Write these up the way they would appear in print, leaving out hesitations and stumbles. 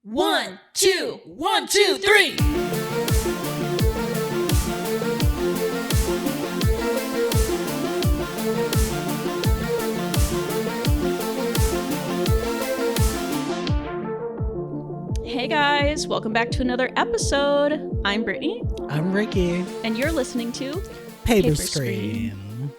1, 2, 1, 2, 3. Hey guys, welcome back to another episode. I'm Brittany. I'm Ricky. And you're listening to Paper Screen.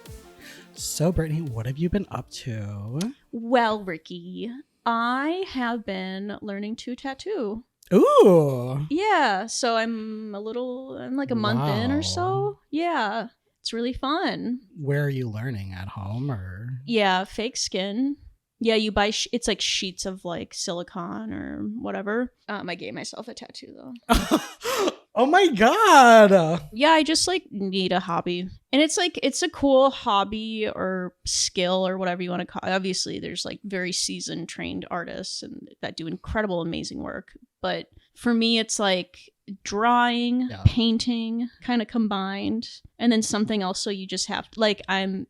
So, Brittany, what have you been up to? Well, Ricky, I have been learning to tattoo. Ooh. Yeah, so I'm like a month in or so. Yeah, it's really fun. Where are you learning? At home or? Yeah, fake skin. Yeah, you buy, it's like sheets of like silicone or whatever. I gave myself a tattoo though. Oh my God. Yeah, I just like need a hobby. And it's like, it's a cool hobby or skill or whatever you want to call it. Obviously, there's like very seasoned, trained artists and that do incredible, amazing work. But for me, it's like drawing, painting kind of combined. And then something else. So you just have to, like, I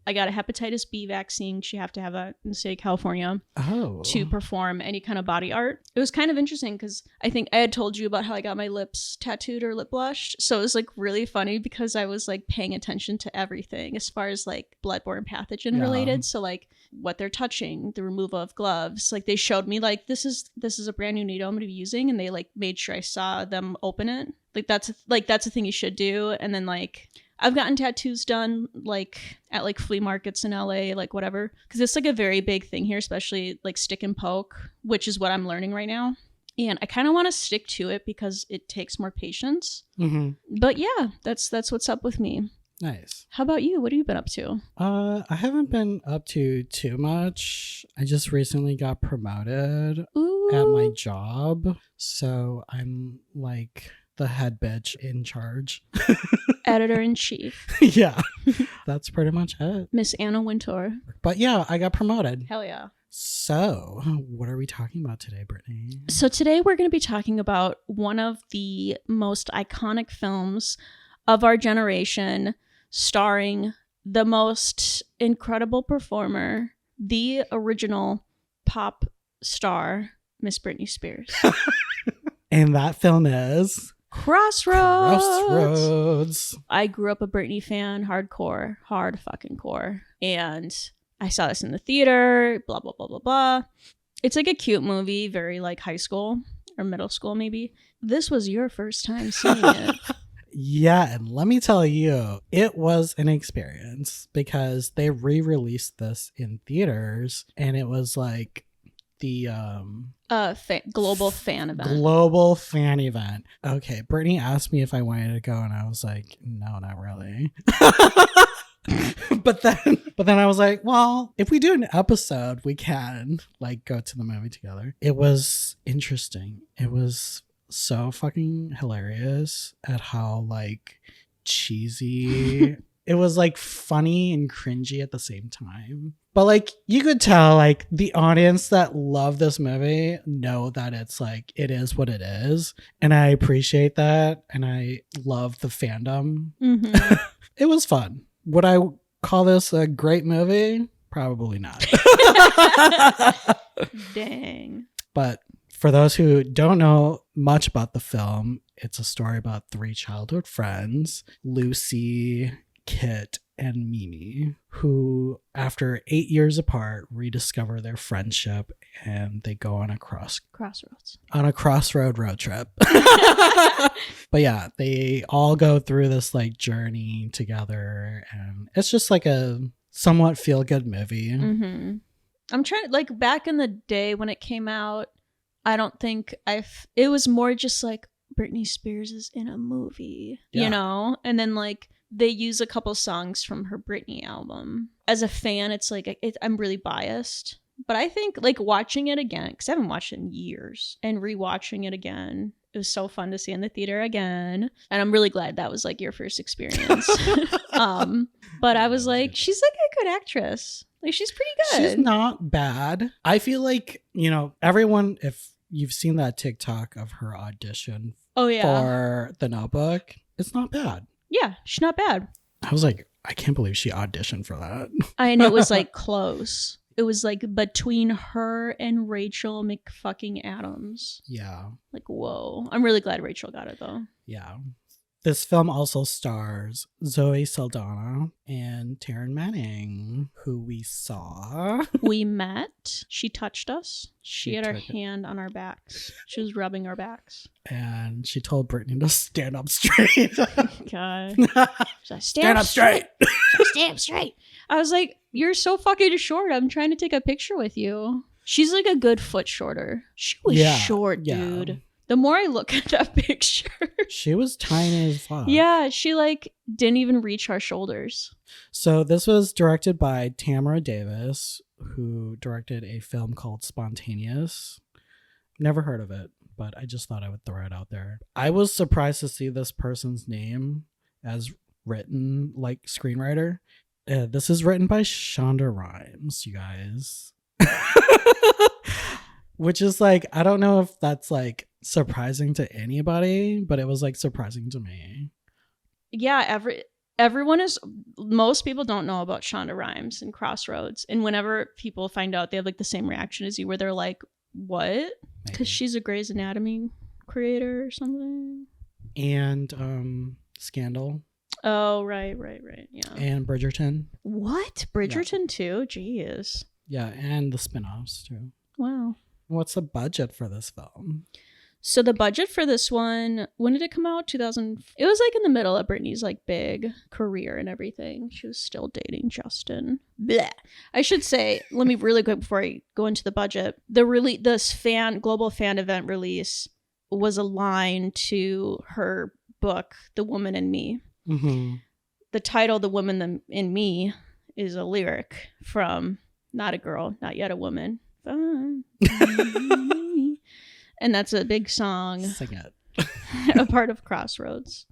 got a hepatitis B vaccine. You have to have that in the state of California to perform any kind of body art. It was kind of interesting because I think I had told you about how I got my lips tattooed or lip blushed. So it was like really funny because I was like paying attention to everything as far as like bloodborne pathogen related. So like what they're touching, the removal of gloves. Like they showed me like this is a brand new needle I'm going to be using, and they like made sure I saw them open it. That's a thing you should do. And then like I've gotten tattoos done like at like flea markets in LA, like whatever, because it's like a very big thing here, especially like stick and poke, which is what I'm learning right now. And I kind of want to stick to it because it takes more patience. Mm-hmm. But yeah, that's what's up with me. Nice. How about you? What have you been up to? I haven't been up to too much. I just recently got promoted at my job. So I'm like the head bitch in charge. Editor-in-chief. Yeah. That's pretty much it. Miss Anna Wintour. But yeah, I got promoted. Hell yeah. So, what are we talking about today, Brittany? So today we're going to be talking about one of the most iconic films of our generation, starring the most incredible performer, the original pop star, Miss Britney Spears. And that film is Crossroads. I grew up a Britney fan, hardcore, hard fucking core. And I saw this in the theater, blah, blah, blah, blah, blah. It's like a cute movie, very like high school or middle school maybe. This was your first time seeing it. Yeah, and let me tell you, it was an experience because they re-released this in theaters, and it was like the global fan event. Global fan event. Okay, Brittany asked me if I wanted to go, and I was like, no, not really. But then I was like, well, if we do an episode, we can like go to the movie together. It was interesting. It was so fucking hilarious at how like cheesy it was, like funny and cringy at the same time. But like you could tell like the audience that love this movie know that it's like it is what it is, and I appreciate that, and I love the fandom. Mm-hmm. It was fun. Would I call this a great movie? Probably not. Dang. But for those who don't know much about the film, it's a story about three childhood friends, Lucy, Kit, and Mimi, who, after 8 years apart, rediscover their friendship, and they go on a Crossroads. On a Crossroad road trip. But yeah, they all go through this like journey together, and it's just like a somewhat feel-good movie. Mm-hmm. I'm trying, like back in the day when it came out, I don't think it was more just like Britney Spears is in a movie, you know? And then like they use a couple songs from her Britney album. As a fan, it's like, I'm really biased. But I think like watching it again, because I haven't watched it in years, and rewatching it again, it was so fun to see in the theater again. And I'm really glad that was like your first experience. But I was like, she's like a good actress. Like she's pretty good. She's not bad. I feel like, you know, everyone, if you've seen that TikTok of her audition for The Notebook, it's not bad. Yeah, she's not bad. I was like, I can't believe she auditioned for that. And it was like close. It was like between her and Rachel McFucking Adams. Yeah. Like, whoa. I'm really glad Rachel got it, though. Yeah. This film also stars Zoe Saldana and Taryn Manning, who we saw. We met. She touched us. She had her took it. hand on our backs. She was rubbing our backs. And she told Britney to stand up straight. God. Stand up straight. Stand up straight. I was like, you're so fucking short. I'm trying to take a picture with you. She's like a good foot shorter. She was short, dude. The more I look at that picture. She was tiny as fuck. Yeah, she like didn't even reach our shoulders. So this was directed by Tamra Davis, who directed a film called Spontaneous. Never heard of it, but I just thought I would throw it out there. I was surprised to see this person's name as written, like screenwriter. This is written by Shonda Rhimes, you guys. Which is like, I don't know if that's like surprising to anybody, but it was like surprising to me. Yeah, most people don't know about Shonda Rhimes and Crossroads. And whenever people find out, they have like the same reaction as you, where they're like, what? Because she's a Grey's Anatomy creator or something. And Scandal. Oh, right. Yeah. And Bridgerton. What? Bridgerton too? Jeez. Yeah, and the spin-offs too. Wow. What's the budget for this film? So the budget for this one, when did it come out? 2000. It was like in the middle of Britney's like big career and everything. She was still dating Justin. Blech. I should say, let me really quick before I go into the budget. This global fan event release was aligned to her book, The Woman in Me. Mm-hmm. The title, The Woman in Me, is a lyric from Not a Girl, Not Yet a Woman. Fun. And that's a big song. Sing it. A part of Crossroads.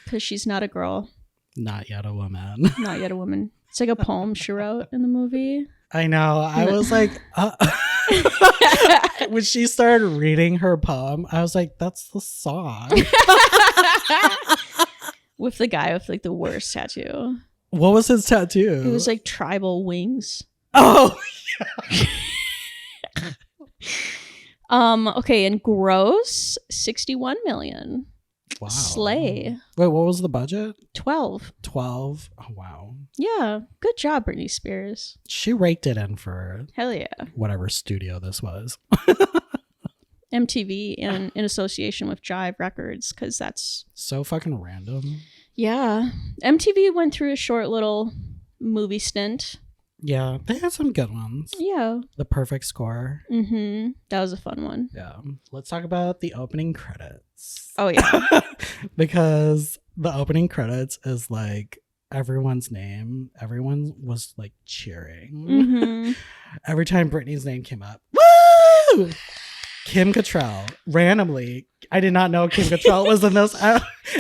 Because she's not a girl. Not yet a woman. Not yet a woman. It's like a poem she wrote in the movie. I know. I was like, when she started reading her poem, I was like, that's the song. With the guy with like the worst tattoo. What was his tattoo? It was like tribal wings. Oh, yeah. Okay, and gross 61 million. Wow. Slay. Wait, what was the budget? 12. Oh, wow. Yeah, good job, Britney Spears. She raked it in for Hell yeah. whatever studio this was. MTV and in association with Jive Records, because that's so fucking random. Yeah. MTV went through a short little movie stint. Yeah, they had some good ones. Yeah. The Perfect Score. Mm-hmm. That was a fun one. Yeah. Let's talk about the opening credits. Oh, yeah. Because the opening credits is like everyone's name. Everyone was like cheering. Mm-hmm. Every time Britney's name came up. Woo! Kim Cattrall. Randomly. I did not know Kim Cattrall was in this.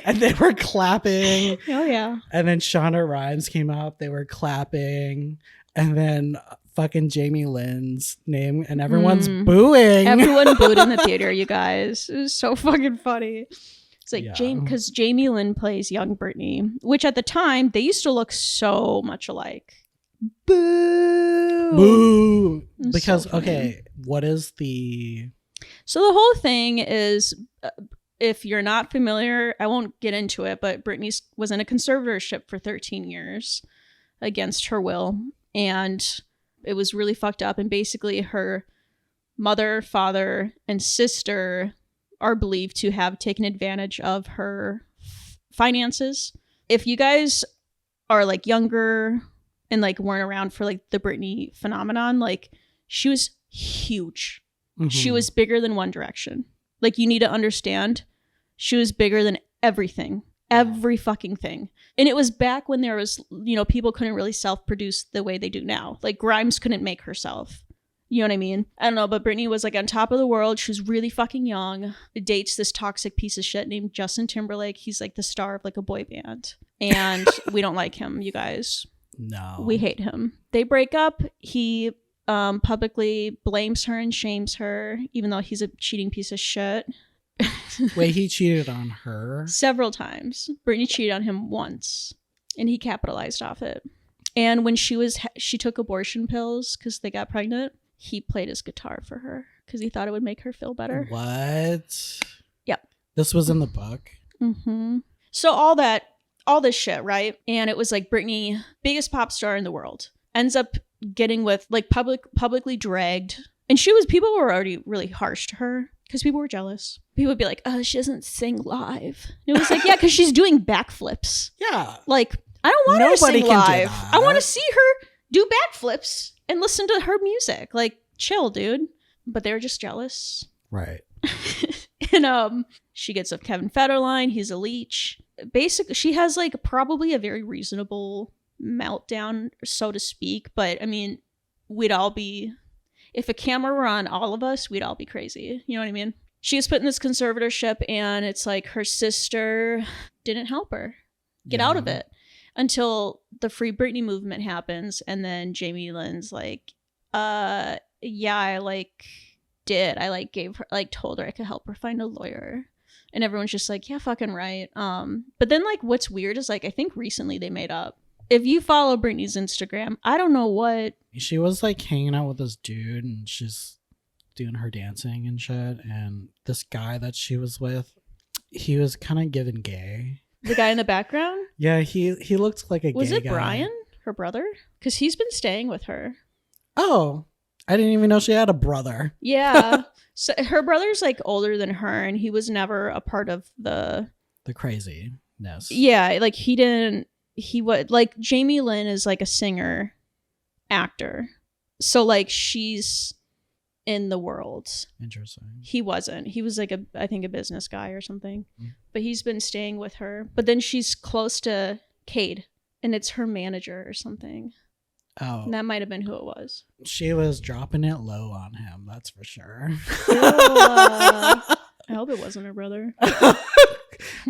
And they were clapping. Oh, yeah. And then Shonda Rhimes came up. They were clapping. And then fucking Jamie Lynn's name. And everyone's booing. Everyone booed in the theater, you guys. It was so fucking funny. It's like, Yeah. because Jamie Lynn plays young Britney, which at the time, they used to look so much alike. Boo! Boo! It's Because, so funny. okay, what is the... So the whole thing is, if you're not familiar, I won't get into it, but Britney was in a conservatorship for 13 years against her will. And it was really fucked up. And basically her mother, father, and sister are believed to have taken advantage of her finances. If you guys are like younger and like weren't around for like the Britney phenomenon, like she was huge. She was bigger than One Direction. Like, you need to understand, she was bigger than everything. Every fucking thing. And it was back when there was, people couldn't really self-produce the way they do now. Like, Grimes couldn't make herself. You know what I mean? I don't know, but Britney was like on top of the world. She was really fucking young. Dates this toxic piece of shit named Justin Timberlake. He's like the star of like a boy band. And we don't like him, you guys. No. We hate him. They break up. He publicly blames her and shames her, even though he's a cheating piece of shit. Wait, he cheated on her? Several times. Britney cheated on him once, and he capitalized off it. And when she took abortion pills because they got pregnant, he played his guitar for her because he thought it would make her feel better. What? Yep. This was in the book? Mm-hmm. So all this shit, right? And it was like Britney, biggest pop star in the world, ends up getting with like publicly dragged. And people were already really harsh to her because people were jealous. People would be like, oh, she doesn't sing live. And it was like, yeah, because she's doing backflips. Yeah. Like, I don't want her to Nobody sing can do live. that. I want to see her do backflips and listen to her music. Like, chill, dude. But they were just jealous. Right. And she gets with Kevin Federline. He's a leech. Basically, she has like probably a very reasonable meltdown, so to speak. But I mean, we'd all be, if a camera were on all of us, we'd all be crazy. You know what I mean? She was put in this conservatorship, and it's like her sister didn't help her get out of it until the Free Britney movement happens. And then Jamie Lynn's like, yeah, I like did. I like gave her, like told her I could help her find a lawyer. And everyone's just like, yeah, fucking right. But then like what's weird is like, I think recently they made up. If you follow Britney's Instagram, I don't know what. She was like hanging out with this dude and she's doing her dancing and shit. And this guy that she was with, he was kind of given gay. The guy in the background? Yeah, he looked like a was gay it guy. Brian, her brother? Because he's been staying with her. Oh, I didn't even know she had a brother. Yeah. So her brother's like older than her, and he was never a part of the craziness. Yeah, like he would like Jamie Lynn is like a singer actor. So like she's in the world. Interesting. He wasn't. He was like I think a business guy or something. Mm. But he's been staying with her. But then she's close to Cade, and it's her manager or something. Oh. And that might have been who it was. She was dropping it low on him, that's for sure. I hope it wasn't her brother.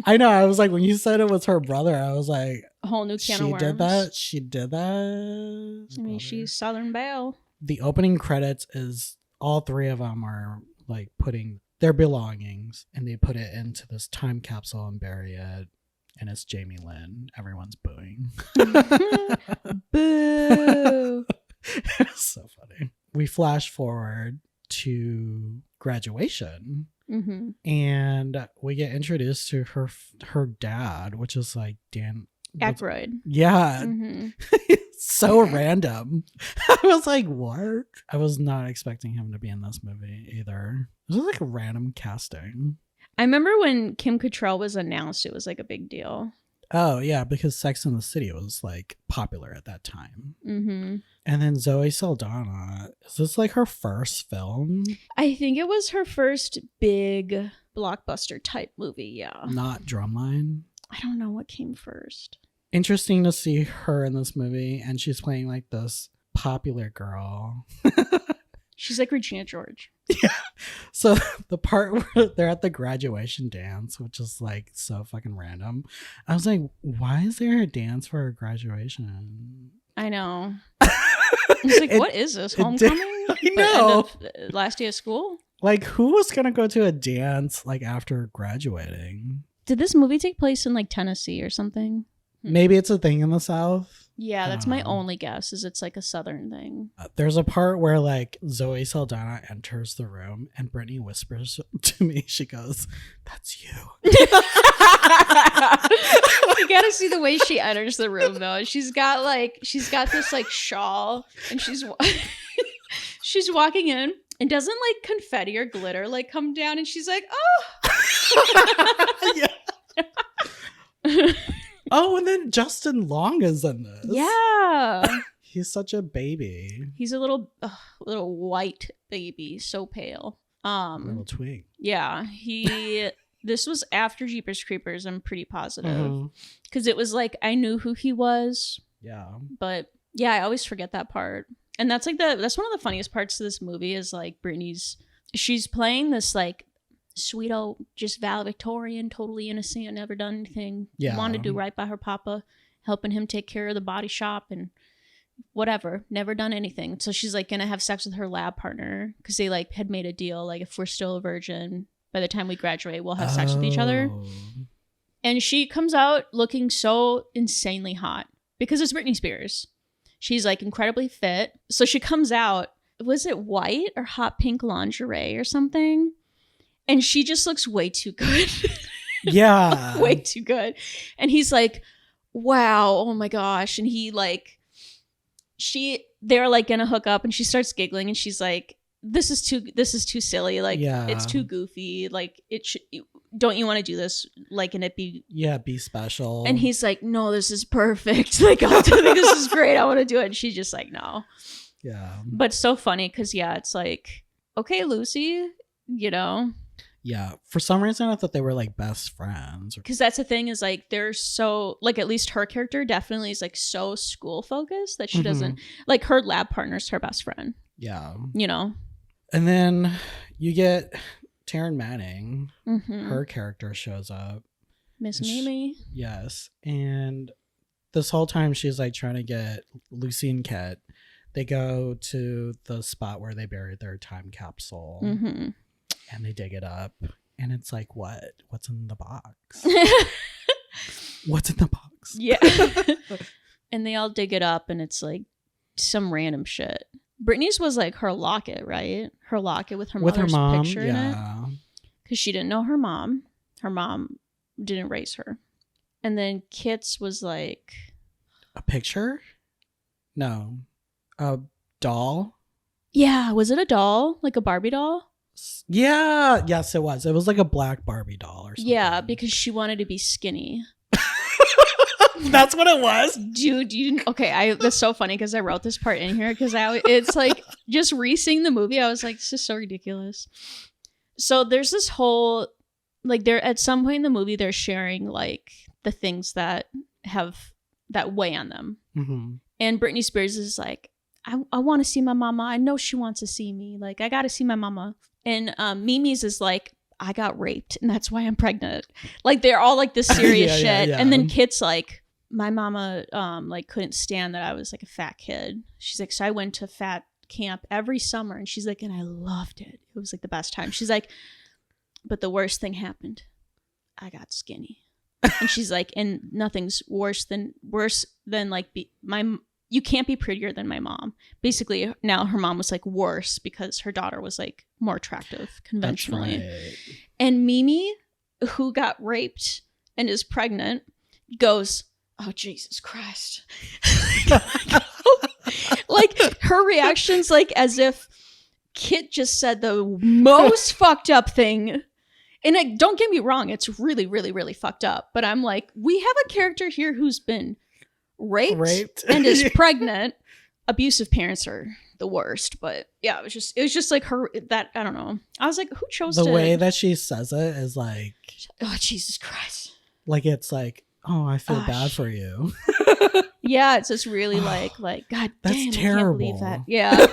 I know. I was like, when you said it was her brother, I was like, A whole new can of worms. She did that. I mean, she's Southern Belle. The opening credits is all three of them are like putting their belongings and they put it into this time capsule and bury it. And it's Jamie Lynn. Everyone's booing. Boo. It's so funny. We flash forward to graduation. Mm-hmm. And we get introduced to her dad, which is like Dan Aykroyd. Yeah. Mm-hmm. So random. I was like, what? I was not expecting him to be in this movie either. It was like a random casting. I remember when Kim Cattrall was announced, it was like a big deal. Oh, yeah, because Sex and the City was like popular at that time. Mm-hmm. And then Zoe Saldana, is this like her first film? I think it was her first big blockbuster type movie, yeah. Not Drumline? I don't know what came first. Interesting to see her in this movie, and she's playing like this popular girl. She's like Regina George. Yeah. So the part where they're at the graduation dance, which is like so fucking random. I was like, why is there a dance for a graduation? I know. I was like, what is this? Homecoming? I know. Last day of school? Like, who was going to go to a dance like after graduating? Did this movie take place in like Tennessee or something? Maybe it's a thing in the South. Yeah, that's my only guess, is it's like a Southern thing. There's a part where like Zoe Saldana enters the room and Britney whispers to me, she goes, "That's you." You gotta see the way she enters the room though. She's got this like shawl, and she's walking in, and doesn't like confetti or glitter like come down, and she's like, oh. Yeah. Oh, and then Justin Long is in this. Yeah. He's such a baby. He's a little white baby, so pale. Little twig. Yeah, this was after Jeepers Creepers, I'm pretty positive. Because it was like I knew who he was. Yeah. But yeah, I always forget that part. And that's like that's one of the funniest parts of this movie is like she's playing this like sweet old just valedictorian, totally innocent, never done anything. Yeah. Wanted to do right by her papa, helping him take care of the body shop and whatever, never done anything. So she's like gonna have sex with her lab partner because they like had made a deal, like if we're still a virgin by the time we graduate we'll have sex with each other. And she comes out looking so insanely hot because it's Britney Spears. She's like incredibly fit. So she comes out, was it white or hot pink lingerie or something? And she just looks way too good. Yeah. Way too good. And he's like, wow, oh my gosh. And he like, they're like gonna hook up and she starts giggling and she's like, this is too silly. Like, it's too goofy. Like, don't you want to do this? Like, and it be special. And he's like, no, this is perfect. Like, I think this is great. I want to do it. And she's just like, no. Yeah. But so funny because, it's like, okay, Lucy, Yeah. For some reason, I thought they were like best friends. Because that's the thing is like, they're so, like, at least her character definitely is like so school focused that she doesn't, like, her lab partner's her best friend. Yeah. And then you get Taryn Manning. Her character shows up. Miss Mimi. Yes. And this whole time she's like trying to get Lucy and Ket. They go to the spot where they buried their time capsule. And they dig it up. And it's like, what's in the box? What's in the box? Yeah. And they all dig it up and it's like some random shit. Britney's was like her locket, right? Her locket with her mother's picture in it. Because she didn't know her mom. Her mom didn't raise her. And then Kit's was like... A picture? No. A doll? Yeah. Was it a doll? Like a Barbie doll? Yeah. Yes, it was. It was like a black Barbie doll or something. Yeah, because she wanted to be skinny. That's what it was, dude. You didn't. Okay, that's so funny because I wrote this part in here because it's like just re-seeing the movie. I was like, this is so ridiculous. So there's this whole like there at some point in the movie they're sharing like the things that weigh on them, and Britney Spears is like, I want to see my mama. I know she wants to see me. Like I got to see my mama. And Mimi's is like, I got raped and that's why I'm pregnant. Like they're all like this serious shit. Yeah. And then Kit's like, my mama like couldn't stand that I was like a fat kid. She's like, so I went to fat camp every summer and she's like, and I loved it. It was like the best time. She's like, but the worst thing happened. I got skinny. And she's like, and nothing's worse than like you can't be prettier than my mom. Basically, now her mom was like worse because her daughter was like more attractive conventionally. Right. And Mimi, who got raped and is pregnant, goes, oh, Jesus Christ. Like her reaction's like as if Kit just said the most fucked up thing. And don't get me wrong, it's really, really, really fucked up. But I'm like, we have a character here who's been raped and is pregnant. Abusive parents are the worst, but yeah, it was just like her that I don't know. I was like, who chose the way that she says it is like, oh Jesus Christ, like it's like, oh, I feel bad for you. Yeah, it's just really like God that's damn, terrible. I can't believe that. Yeah.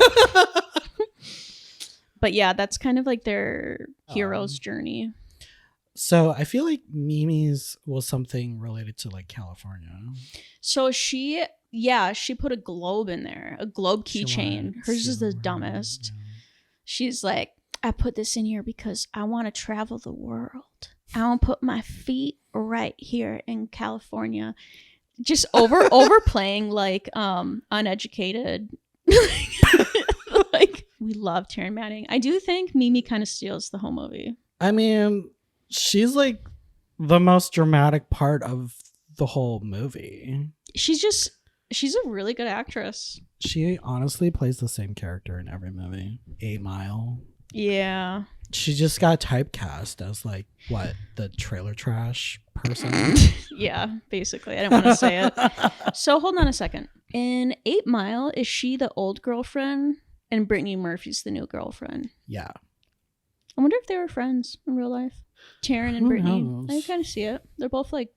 But yeah, that's kind of like their hero's journey. So I feel like Mimi's was something related to like California. So she put a globe in there, a globe keychain. Hers is the dumbest. Yeah. She's like, I put this in here because I want to travel the world. I want to put my feet right here in California. Just overplaying like uneducated. Like we love Taryn Manning. I do think Mimi kind of steals the whole movie. I mean, she's like the most dramatic part of the whole movie. She's a really good actress. She honestly plays the same character in every movie. 8 Mile. Yeah. She just got typecast as like what, the trailer trash person? Yeah, basically. I didn't want to say it. So hold on a second. In 8 Mile, is she the old girlfriend and Brittany Murphy's the new girlfriend? Yeah. I wonder if they were friends in real life. Taryn and Brittany. Knows? I kind of see it. They're both like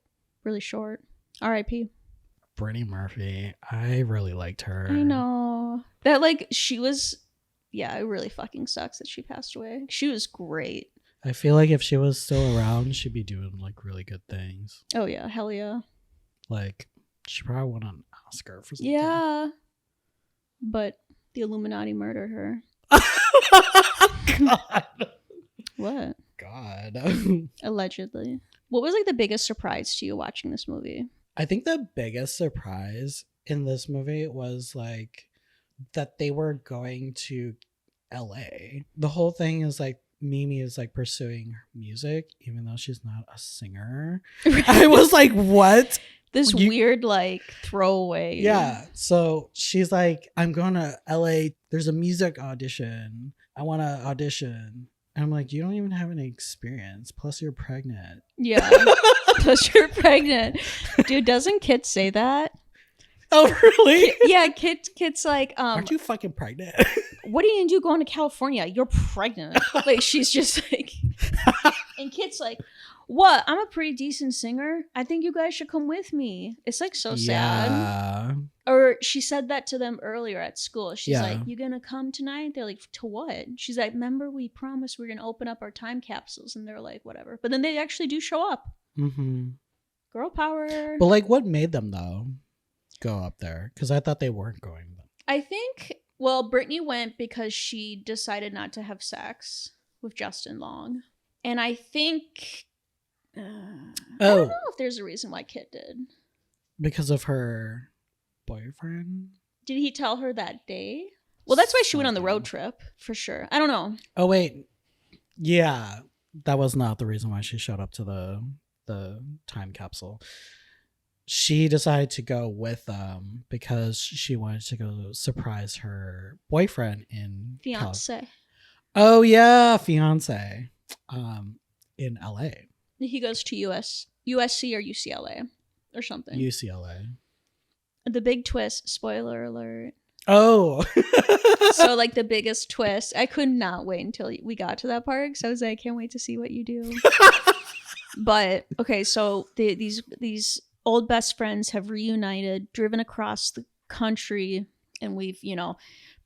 really short. R.I.P. Brittany Murphy. I really liked her. I know. That like she was, yeah, it really fucking sucks that she passed away. She was great. I feel like if she was still around, she'd be doing like really good things. Oh yeah, hell yeah. Like she probably won an Oscar for something. Yeah. But the Illuminati murdered her. God. What? God. Allegedly. What was like the biggest surprise to you watching this movie? I think the biggest surprise in this movie was like that they were going to LA. The whole thing is like Mimi is like pursuing music even though she's not a singer. I was like, what? This weird like throwaway. Yeah. So she's like, I'm going to LA. There's a music audition. I want to audition. And I'm like, you don't even have any experience. Plus you're pregnant. Yeah. Plus you're pregnant. Dude, doesn't Kit say that? Oh, really? Yeah, Kit's like, aren't you fucking pregnant? What are you gonna do going to California? You're pregnant. Like, she's just like, and Kit's like, what? I'm a pretty decent singer. I think you guys should come with me. It's like so sad. Or she said that to them earlier at school. She's like, you gonna come tonight? They're like, to what? She's like, remember we promised we are gonna open up our time capsules, and they're like, whatever. But then they actually do show up. Mm-hmm. Girl power. But like, what made them though go up there? Because I thought they weren't going. I think, well, Britney went because she decided not to have sex with Justin Long. And I think, I don't know if there's a reason why Kit did. Because of her boyfriend? Did he tell her that day? Well, that's why she went on the road trip, for sure. I don't know. Oh, wait. Yeah. That was not the reason why she showed up to the time capsule. She decided to go with them because she wanted to go surprise her boyfriend in fiance. Oh yeah, fiance. In LA. He goes to USC or UCLA or something. UCLA. The big twist, spoiler alert. Oh. So like the biggest twist. I could not wait until we got to that part because I was like, I can't wait to see what you do. But okay, so these old best friends have reunited, driven across the country, and we've,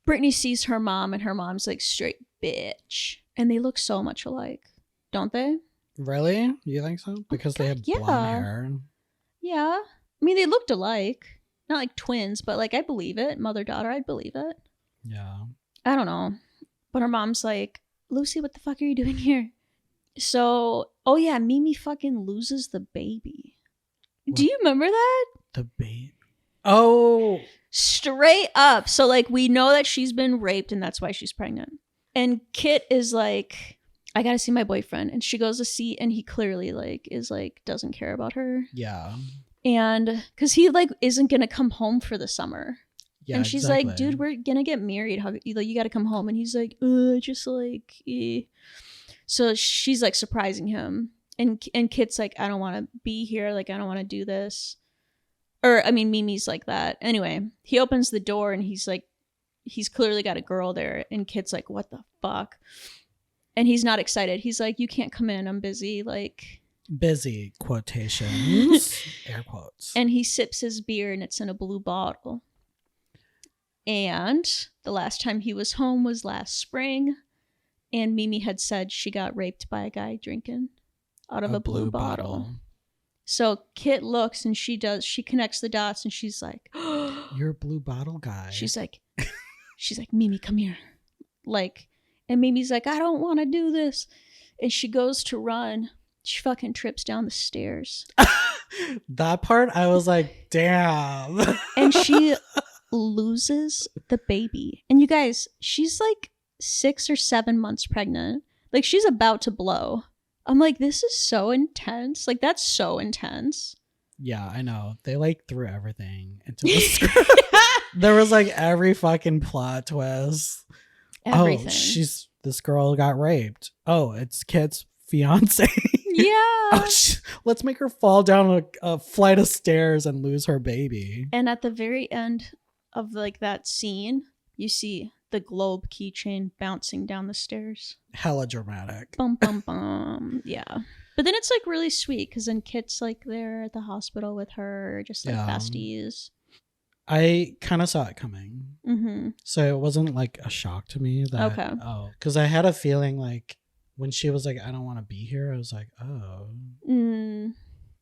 Britney sees her mom, and her mom's like, straight bitch. And they look so much alike, don't they? Really? You think so? Because they have blonde hair. Yeah. I mean, they looked alike. Not like twins, but like, I believe it. Mother-daughter, I'd believe it. Yeah. I don't know. But her mom's like, Lucy, what the fuck are you doing here? So, oh yeah, Mimi fucking loses the baby. What? Do you remember that? The baby. Oh. Straight up. So like, we know that she's been raped and that's why she's pregnant. And Kit is like, I gotta see my boyfriend. And she goes to see, and he clearly like is like, doesn't care about her. Yeah. And because he like isn't gonna come home for the summer. Yeah, and she's like, dude, we're gonna get married. How you gotta come home. And he's like, just like, eh. So she's like surprising him. And Kit's like, I don't want to be here. Like, I don't want to do this. Or, I mean, Mimi's like that. Anyway, he opens the door and he's like, he's clearly got a girl there. And Kit's like, what the fuck? And he's not excited. He's like, you can't come in. I'm busy. Like, busy, quotations, air quotes. And he sips his beer and it's in a blue bottle. And the last time he was home was last spring. And Mimi had said she got raped by a guy drinking out of a blue bottle. So Kit looks and she connects the dots and she's like, you're a blue bottle guy. She's like, Mimi, come here. Like, and Mimi's like, I don't want to do this. And she goes to run. She fucking trips down the stairs. That part, I was like, damn. And she loses the baby. And you guys, she's like 6 or 7 months pregnant. Like, she's about to blow. I'm like, this is so intense. Like, that's so intense. Yeah, I know. They like threw everything into the script. There was like every fucking plot twist. Everything. Oh, this girl got raped. Oh, it's Kit's fiance. Yeah. Oh, let's make her fall down a flight of stairs and lose her baby. And at the very end of like that scene, you see the globe keychain bouncing down the stairs. Hella dramatic. Bum, bum, bum. Yeah. But then it's like really sweet because then Kit's like there at the hospital with her, just like besties. I kind of saw it coming. Mm-hmm. So it wasn't like a shock to me that, because I had a feeling like when she was like, I don't want to be here, I was like,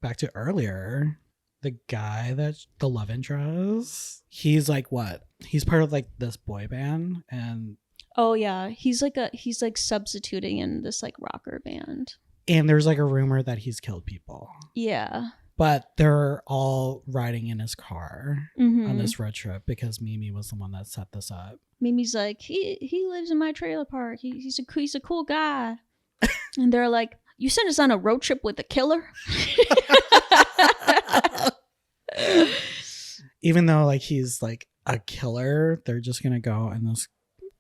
back to earlier. The guy that's the love interest, he's like what? He's part of like this boy band, and oh yeah, he's like substituting in this like rocker band. And there's like a rumor that he's killed people. Yeah. But they're all riding in his car Mm-hmm. on this road trip because Mimi was the one that set this up. Mimi's like, he lives in my trailer park. He's a cool guy. And they're like, you sent us on a road trip with a killer? Even though like he's like a killer, they're just gonna go on this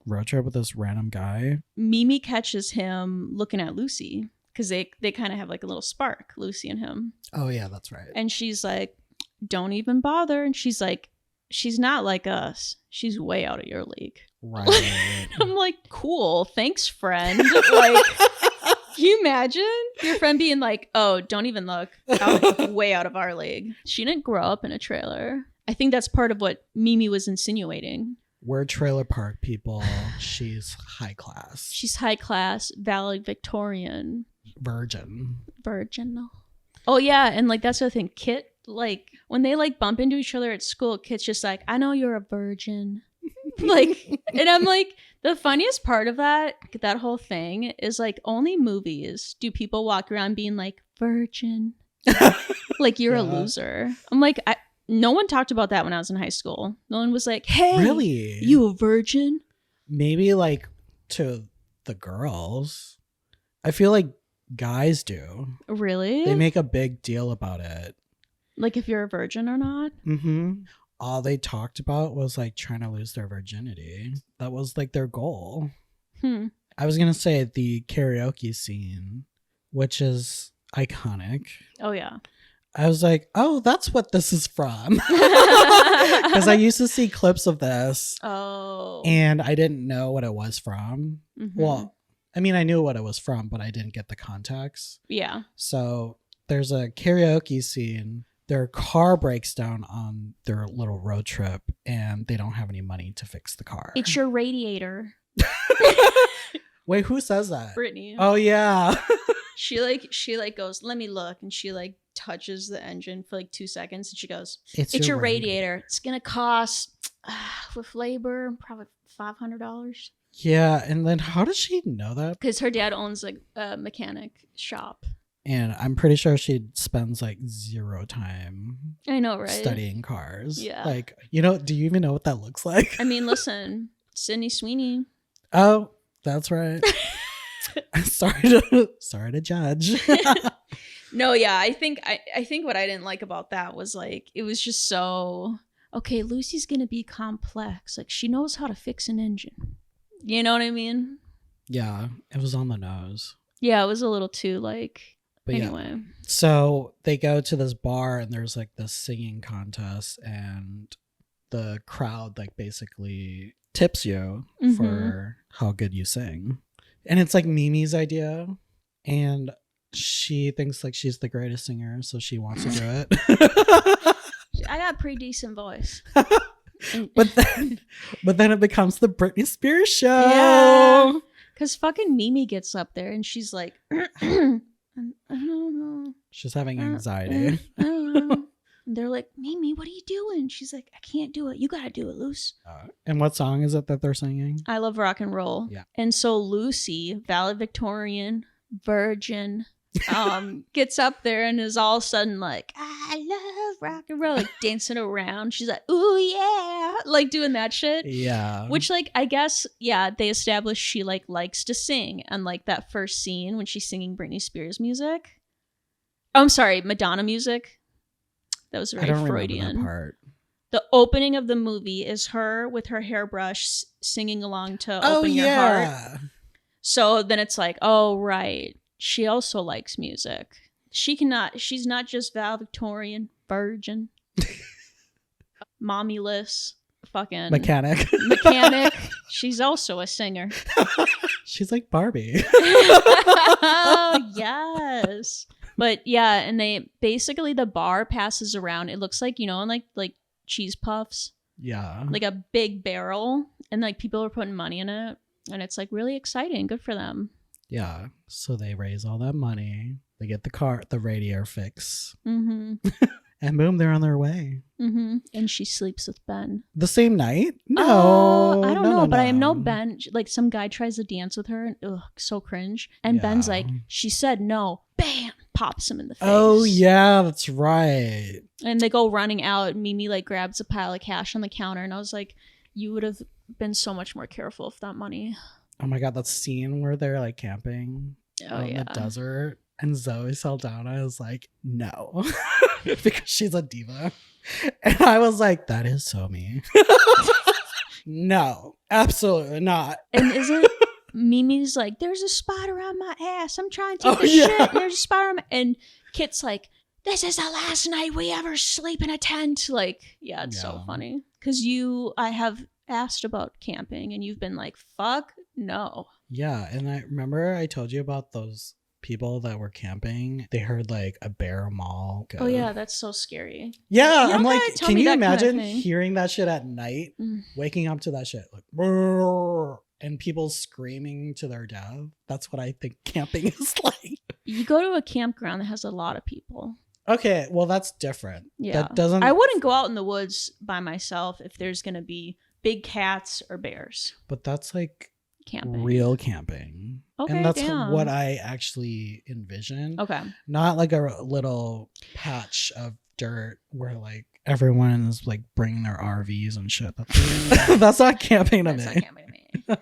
road trip with this random guy. Mimi catches him looking at Lucy because they kind of have like a little spark, Lucy and him. Oh yeah, that's right. And she's like, don't even bother. And she's like, she's not like us. She's way out of your league. Right. I'm like, cool. Thanks, friend. Like, can you imagine your friend being like, oh, don't even look. Way out of our league. She didn't grow up in a trailer. I think that's part of what Mimi was insinuating. We're trailer park people. She's high class. She's high class, valedictorian. Virgin. Oh, yeah. And like, that's the thing. Kit, like, when they like bump into each other at school, Kit's just like, I know you're a virgin. Like, and I'm like, the funniest part of that whole thing is like, only movies do people walk around being like, virgin. Like, you're a loser. I'm like, no one talked about that when I was in high school. No one was like, hey, really? You a virgin? Maybe like to the girls. I feel like guys do. Really? They make a big deal about it. Like if you're a virgin or not? Mm-hmm. All they talked about was like trying to lose their virginity. That was like their goal. I was going to say the karaoke scene, which is iconic. Oh, yeah. I was like, oh, that's what this is from. Because I used to see clips of this. Oh. And I didn't know what it was from. Mm-hmm. Well, I mean, I knew what it was from, but I didn't get the context. Yeah. So there's a karaoke scene. Their car breaks down on their little road trip and they don't have any money to fix the car. It's your radiator. Wait, who says that? Britney. Oh, yeah. She goes, let me look. And she like touches the engine for like 2 seconds. And she goes, it's your radiator. It's going to cost with labor, probably $500. Yeah. And then how does she know that? Because her dad owns like a mechanic shop. And I'm pretty sure she spends like zero time I know, right? Studying cars. Yeah. Like, you know, do you even know what that looks like? I mean, listen, Sydney Sweeney. Oh, that's right. Sorry to judge. No, yeah, I think what I didn't like about that was like it was just so okay. Lucy's gonna be complex. Like she knows how to fix an engine. You know what I mean? Yeah, it was on the nose. Yeah, it was a little too like. But anyway, yeah. So they go to this bar and there's like this singing contest and the crowd like basically tips you for how good you sing. And it's like Mimi's idea and she thinks like she's the greatest singer, so she wants to do it. I got a pretty decent voice. but then it becomes the Britney Spears show. Yeah. Cause fucking Mimi gets up there and she's like I don't know. She's having anxiety. I don't know. And they're like, Mimi, what are you doing? She's like, I can't do it. You got to do it, Luce. And what song is it that they're singing? I Love Rock and Roll. Yeah. And so Lucy, valedictorian, virgin, gets up there and is all of a sudden like, I love rock and roll, like dancing around. She's like, ooh, yeah. Like doing that shit. Yeah. Which like, I guess, yeah, they established she like likes to sing. And like that first scene when she's singing Britney Spears music. Oh, I'm sorry, Madonna music. That was very Freudian. Remember that part. The opening of the movie is her with her hairbrush singing along to Open Your Heart. So then it's like, oh, right. She also likes music. She's not just valedictorian, virgin, mommyless, fucking mechanic. She's also a singer. She's like Barbie. Oh, yes. But yeah, and they basically the bar passes around. It looks like, you know, like cheese puffs. Yeah. Like a big barrel. And like people are putting money in it. And it's like really exciting. Good for them. Yeah. So they raise all that money. They get the radiator fix. Mm-hmm. And boom, they're on their way. Mm-hmm. And she sleeps with Ben. The same night? No. I don't know, but I know Ben, like some guy tries to dance with her and ugh, so cringe. And Ben's like, she said no. Bam! pops him in the face. Oh yeah, that's right. And they go running out. Mimi like grabs a pile of cash on the counter, and I was like, you would have been so much more careful with that money. Oh my god, that scene where they're like camping in the desert, and Zoe Saldana is like, no, because she's a diva, and I was like, that is so me. No, absolutely not. And isn't Mimi's like, there's a spider on my ass. I'm trying to take a shit, and there's a spider on my... And Kit's like, this is the last night we ever sleep in a tent. Like, yeah, it's so funny. Because I have asked about camping, and you've been like, fuck no. Yeah, and I remember I told you about those people that were camping. They heard like a bear maul go. Oh yeah, that's so scary. Yeah, I'm like, can you imagine hearing that shit at night, waking up to that shit, like, and people screaming to their death? That's what I think camping is like. You go to a campground that has a lot of people. Okay, well that's different. Yeah, that doesn't. I wouldn't go out in the woods by myself if there's gonna be big cats or bears. But that's like camping. Real camping. Okay, and that's what I actually envision. Okay. Not like a little patch of dirt where like everyone is like bringing their RVs and shit. That's not camping to me. Not camping to me.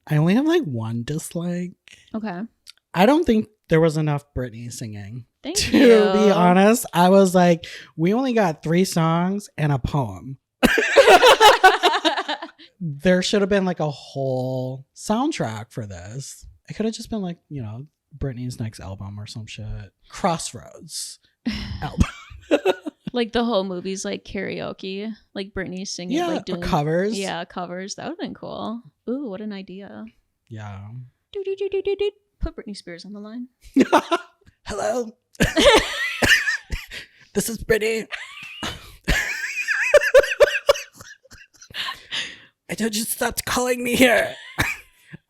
I only have like one dislike. Okay. I don't think there was enough Britney singing. Thank you. To be honest, I was like, we only got 3 songs and a poem. There should have been like a whole soundtrack for this. It could have just been like, you know, Britney's next album or some shit. Crossroads album. Like the whole movie's like karaoke, like Britney singing, like doing covers. Yeah, covers. That would have been cool. Ooh, what an idea. Yeah. Put Britney Spears on the line. Hello. This is Britney. I told you to stop calling me here.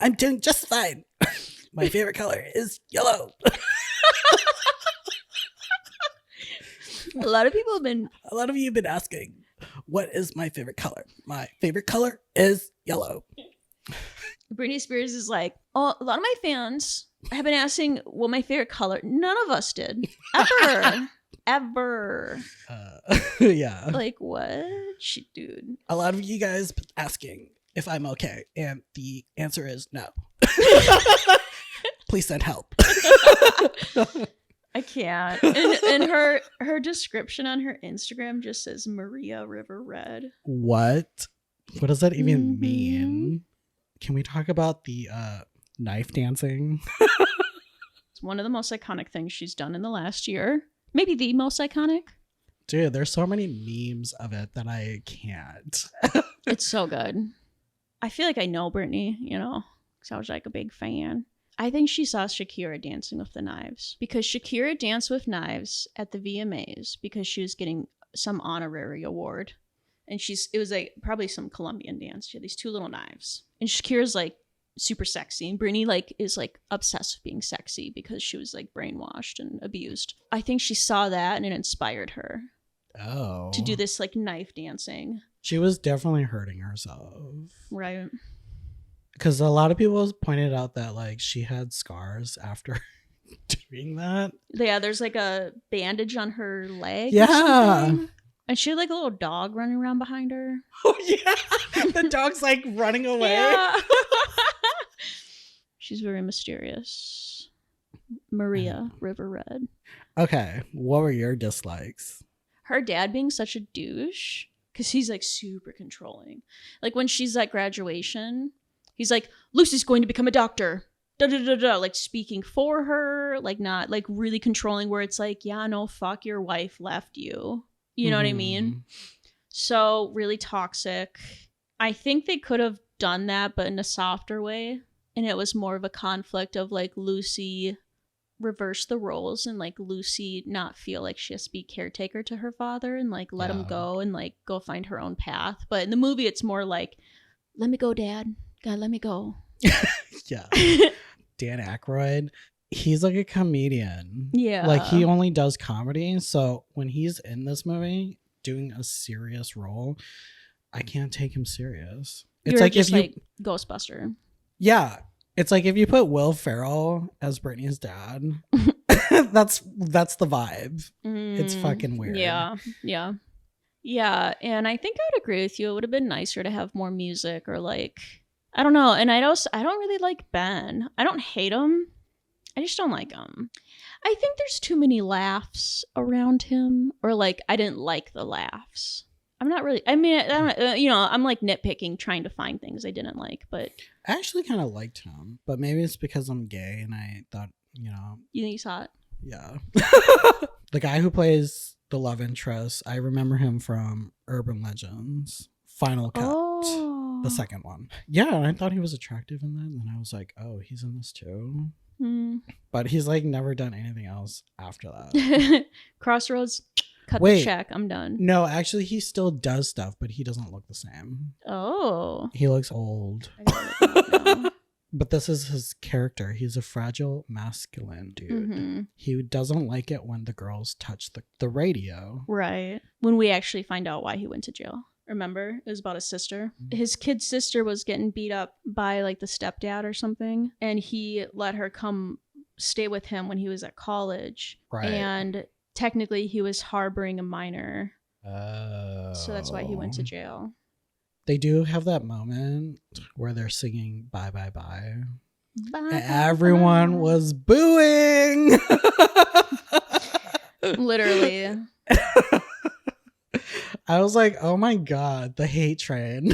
I'm doing just fine. My favorite color is yellow. A lot of you have been asking, what is my favorite color? My favorite color is yellow. Britney Spears is like, oh, a lot of my fans have been asking what my favorite color. None of us did. Ever. Yeah. Like, what? Dude. A lot of you guys asking if I'm okay, and the answer is no. Please send help. I can't. And her description on her Instagram just says Maria River Red. What does that even mean? Can we talk about the knife dancing? It's one of the most iconic things she's done in the last year. Maybe the most iconic. Dude, there's so many memes of it that I can't. It's so good. I feel like I know Britney, you know, because I was like a big fan. I think she saw Shakira dancing with the knives, because Shakira danced with knives at the VMAs because she was getting some honorary award. And it was like probably some Colombian dance. She had these 2 little knives. And Shakira's like super sexy. And Britney like is like obsessed with being sexy because she was like brainwashed and abused. I think she saw that and it inspired her. Oh. To do this like knife dancing. She was definitely hurting herself. Right. Because a lot of people pointed out that like she had scars after doing that. Yeah, there's like a bandage on her leg. Yeah. And she had like a little dog running around behind her. Oh yeah. The dog's like running away. Yeah. She's very mysterious. Maria River Red. Okay. What were your dislikes? Her dad being such a douche, because he's like super controlling. Like when she's at graduation, he's like, Lucy's going to become a doctor. Da da da da. Like speaking for her, like not like really controlling, where it's like, yeah, no, fuck, your wife left you. You know what I mean? So really toxic. I think they could have done that, but in a softer way. And it was more of a conflict of like Lucy reverse the roles and like Lucy not feel like she has to be caretaker to her father and like let him go and like go find her own path. But in the movie, it's more like, let me go, Dad. God, let me go. Yeah. Dan Aykroyd, he's like a comedian. Yeah. Like he only does comedy. So when he's in this movie doing a serious role, I can't take him serious. It's You're like just if you, like Ghostbuster. Yeah. It's like if you put Will Ferrell as Britney's dad, That's the vibe. It's fucking weird. Yeah. Yeah, and I think I would agree with you. It would have been nicer to have more music, or like, I don't know. And I don't really like Ben. I don't hate him. I just don't like him. I think there's too many laughs around him, or like I didn't like the laughs. I'm not really. I mean, I don't, I'm like nitpicking, trying to find things I didn't like, but I actually kind of liked him, but maybe it's because I'm gay and I thought, you think he's hot? Yeah. The guy who plays the love interest, I remember him from Urban Legends Final Cut, the second one. Yeah, and I thought he was attractive in that, and then I was like, oh, he's in this too. But he's like never done anything else after that. Crossroads, cut the check. I'm done. No, actually, he still does stuff, but he doesn't look the same. Oh, he looks old. But this is his character. He's a fragile masculine dude. He doesn't like it when the girls touch the radio. Right. When we actually find out why he went to jail. Remember? It was about his sister. His kid's sister was getting beat up by like the stepdad or something. And he let her come stay with him when he was at college. Right. And technically he was harboring a minor. Oh. So that's why he went to jail. They do have that moment where they're singing Bye Bye Bye. Bye, and everyone was booing. Literally. I was like, oh my God, the hate train.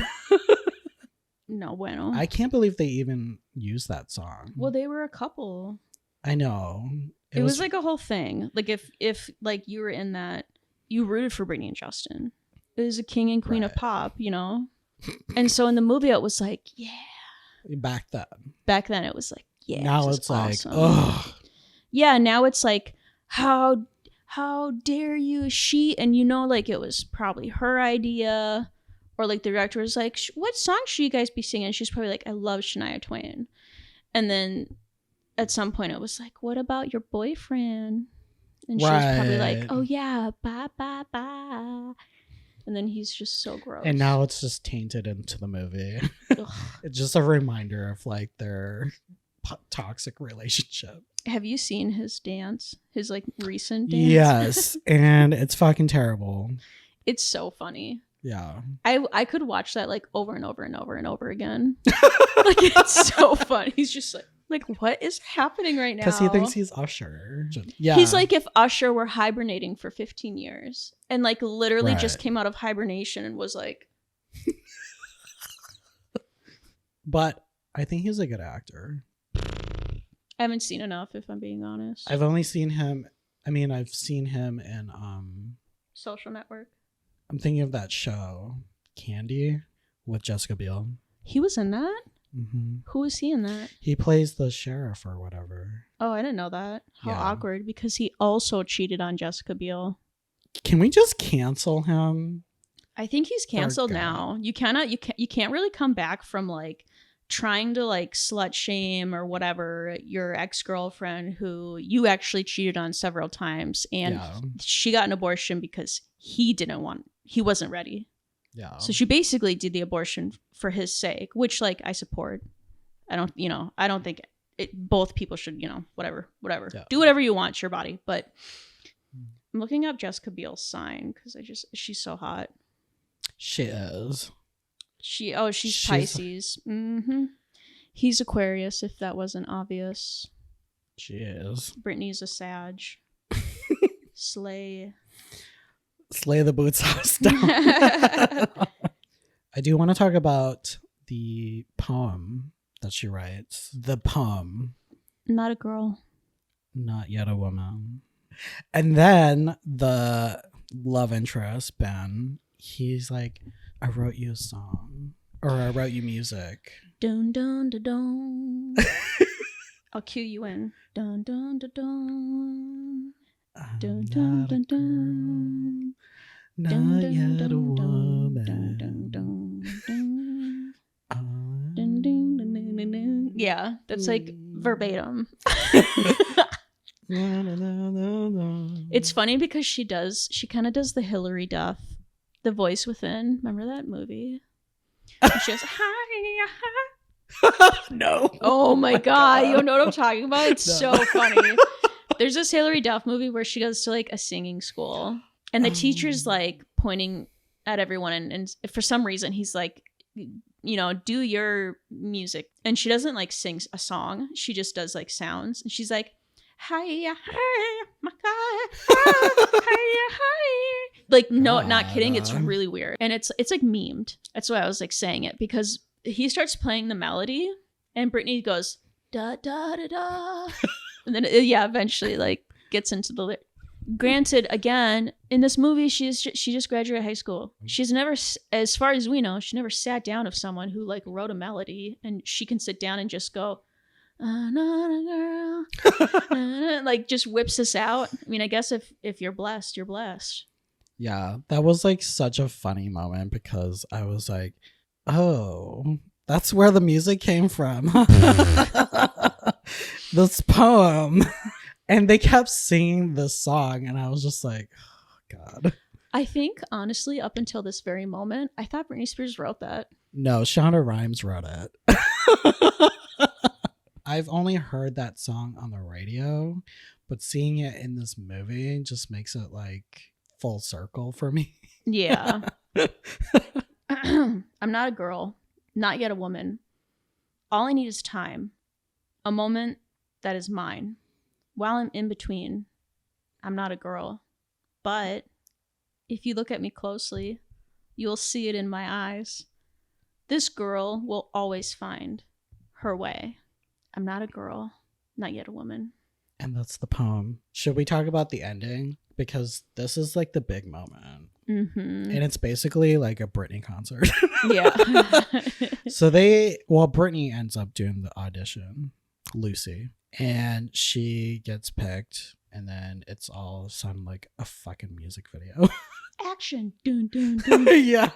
No bueno. I can't believe they even used that song. Well, they were a couple. I know. It was like a whole thing. Like if like you were in that, you rooted for Britney and Justin. It was a king and queen of pop, And so in the movie, it was like, yeah. Back then it was like, yeah. Now it's awesome. like, ugh. Yeah, now it's like, how dare you? And like it was probably her idea, or like the director was like, what song should you guys be singing? And she's probably like, I love Shania Twain. And then at some point it was like, what about your boyfriend? And she's probably like, oh yeah, bye bye bye. And then he's just so gross. And now it's just tainted into the movie. It's just a reminder of like their toxic relationship. Have you seen his dance? His like recent dance? Yes. And it's fucking terrible. It's so funny. Yeah. I could watch that like over and over and over and over again. Like it's so fun. He's just like, what is happening right now? Because he thinks he's Usher. Yeah. He's like if Usher were hibernating for 15 years and like literally just came out of hibernation and was like. But I think he's a good actor. I haven't seen enough, if I'm being honest. I've only seen him. I mean, I've seen him in Social Network. I'm thinking of that show, Candy, with Jessica Biel. He was in that? Mm-hmm. Who was he in that? He plays the sheriff or whatever. Oh, I didn't know that. How awkward, because he also cheated on Jessica Biel. Can we just cancel him? I think he's canceled now. You can't really come back from like trying to like slut shame or whatever your ex-girlfriend who you actually cheated on several times, and she got an abortion because he wasn't ready. Yeah. So she basically did the abortion for his sake, which like I support. I don't think both people should, whatever. Yeah. Do whatever you want, it's your body. But I'm looking up Jessica Biel's sign because she's so hot. She is. She's Pisces. Mm-hmm. He's Aquarius, if that wasn't obvious. She is. Britney's a Sag. Slay the boots house down. I do want to talk about the poem that she writes. The poem. Not a girl. Not yet a woman. And then the love interest, Ben, he's like, I wrote you a song. Or I wrote you music. Dun dun dun dun. I'll cue you in. Dun dun dun dun. Dun dun dun dun. Not yet a woman. Yeah, that's like verbatim. It's funny because she kind of does the Hillary Duff, The Voice Within. Remember that movie? And she goes, hi. No. Oh my God. You don't know what I'm talking about? It's so funny. There's this Hilary Duff movie where she goes to like a singing school and the teacher's like pointing at everyone and for some reason he's like, you know, do your music. And she doesn't like sing a song. She just does like sounds. And she's like, hi, my God, hi. Like, no, not kidding. It's really weird. And it's like memed. That's why I was like saying it, because he starts playing the melody and Britney goes, da, da, da, da. And then, eventually like gets into the Granted, again, in this movie, she just graduated high school. She's never, as far as we know, she never sat down with someone who like wrote a melody, and she can sit down and just go, girl, like just whips this out. I mean, I guess if you're blessed, you're blessed. Yeah, that was like such a funny moment because I was like, oh, that's where the music came from. This poem. And they kept singing this song, and I was just like, oh, God. I think, honestly, up until this very moment, I thought Britney Spears wrote that. No, Shonda Rhimes wrote it. I've only heard that song on the radio, but seeing it in this movie just makes it like full circle for me. Yeah. I'm not a girl, not yet a woman. All I need is time, a moment that is mine. While I'm in between, I'm not a girl. But if you look at me closely, you'll see it in my eyes. This girl will always find her way. I'm not a girl, not yet a woman. And that's the poem. Should we talk about the ending? Because this is like the big moment. Mm-hmm. And it's basically like a Britney concert. Yeah. So Britney ends up doing the audition, Lucy. And she gets picked, and then it's all sound like a fucking music video. Action. Dun, dun, dun. Yeah.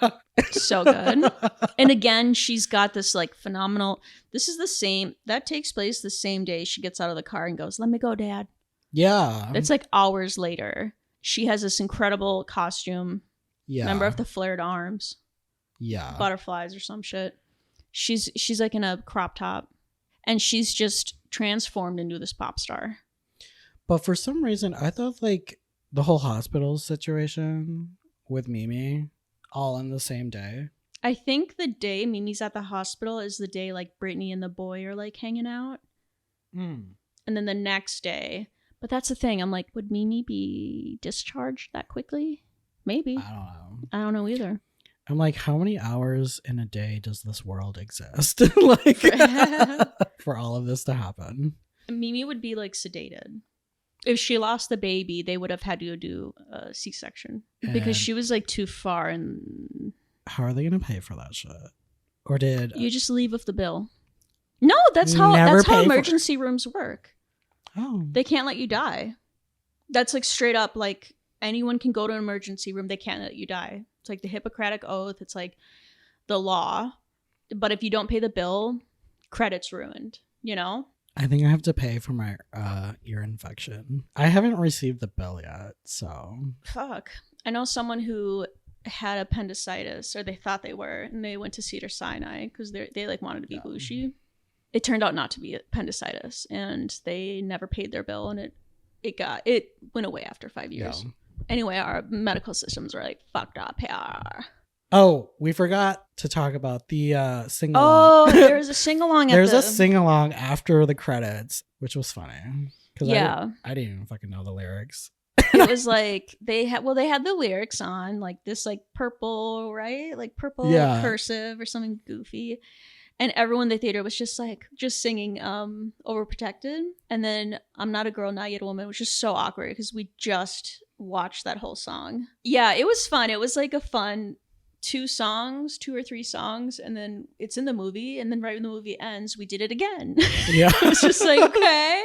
So good. And again, she's got this like phenomenal, this is the same, that takes place the same day she gets out of the car and goes, let me go, Dad. Yeah. It's like hours later. She has this incredible costume. Yeah. Remember, of the flared arms? Yeah. Butterflies or some shit. She's like in a crop top. And she's just transformed into this pop star. But for some reason, I thought like the whole hospital situation with Mimi all in the same day. I think the day Mimi's at the hospital is the day like Britney and the boy are like hanging out. And then the next day. But that's the thing. I'm like, would Mimi be discharged that quickly? Maybe. I don't know either. I'm like, how many hours in a day does this world exist? Like, for all of this to happen? Mimi would be like sedated. If she lost the baby, they would have had to do a C-section because she was like too far. And how are they going to pay for that shit? Or did you just leave with the bill? No, that's how emergency rooms work. Oh, they can't let you die. That's like straight up like anyone can go to an emergency room. They can't let you die. It's like the Hippocratic Oath. It's like the law. But if you don't pay the bill, credit's ruined, you know? I think I have to pay for my ear infection. I haven't received the bill yet, so. Fuck. I know someone who had appendicitis, or they thought they were, and they went to Cedars-Sinai because they like wanted to be bougie. It turned out not to be appendicitis, and they never paid their bill, and it went away after 5 years. Yeah. Anyway, our medical systems are like fucked up here. Oh, we forgot to talk about the sing-along. Oh, there's a sing-along. There's a sing-along after the credits, which was funny. Yeah. I didn't even fucking know the lyrics. It was like they had the lyrics on like this like purple, right? Like purple cursive or something goofy. And everyone in the theater was just singing Overprotected. And then I'm Not a Girl, Not Yet a Woman, which is so awkward because we just watched that whole song. Yeah, it was fun. It was like a fun 2 or 3 songs. And then it's in the movie. And then right when the movie ends, we did it again. Yeah. It's just like, okay.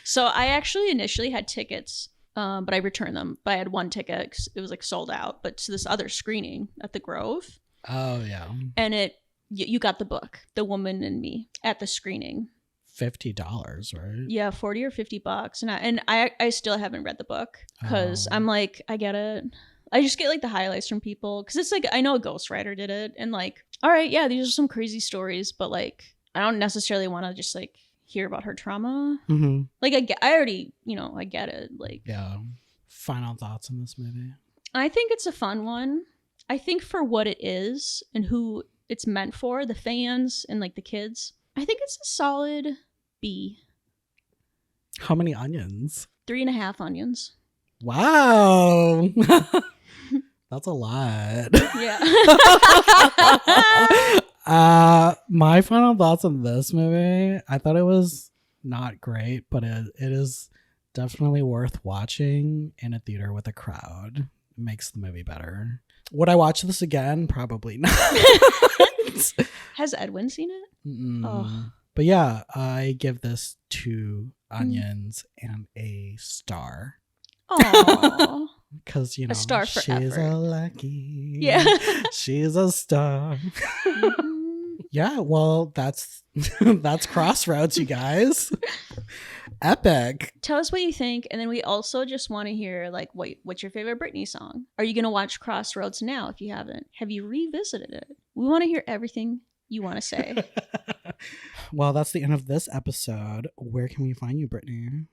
So I actually initially had tickets, but I returned them. But I had 1 ticket because it was like sold out. But to this other screening at the Grove. Oh, yeah. And you got the book, The Woman and Me, at the screening. $50, right? Yeah, $40 or $50. And I still haven't read the book because I'm like, I get it. I just get like the highlights from people because it's like, I know a ghostwriter did it and like, all right, yeah, these are some crazy stories, but like, I don't necessarily want to just like hear about her trauma. Mm-hmm. Like I already, I get it. Like, Yeah. Final thoughts on this movie? I think it's a fun one. I think for what it is and who it's meant for, the fans and like the kids, I think it's a solid B. How many onions? 3.5 onions. Wow. That's a lot. Yeah. My final thoughts on this movie, I thought it was not great, but it is definitely worth watching in a theater with a crowd. It makes the movie better. Would I watch this again? Probably not. Has Edwin seen it? Oh. But yeah, I give this 2 onions and a star. Oh. Because, a star for she's effort. a lucky. Yeah. She's a star. Yeah, well, that's Crossroads, you guys. Epic. Tell us what you think, and then we also just want to hear, like, what's your favorite Britney song? Are you going to watch Crossroads now if you haven't? Have you revisited it? We want to hear everything you want to say. Well, that's the end of this episode. Where can we find you, Britney?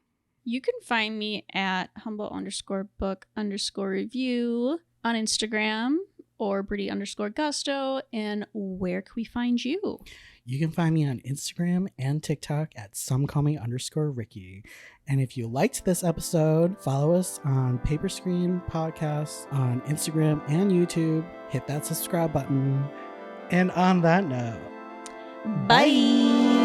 You can find me at humble_book_review on Instagram or Britty_gusto. And where can we find you? You can find me on Instagram and TikTok at somecallme_Ricky. And if you liked this episode, follow us on Paper Screen Podcasts on Instagram and YouTube. Hit that subscribe button. And on that note, Bye.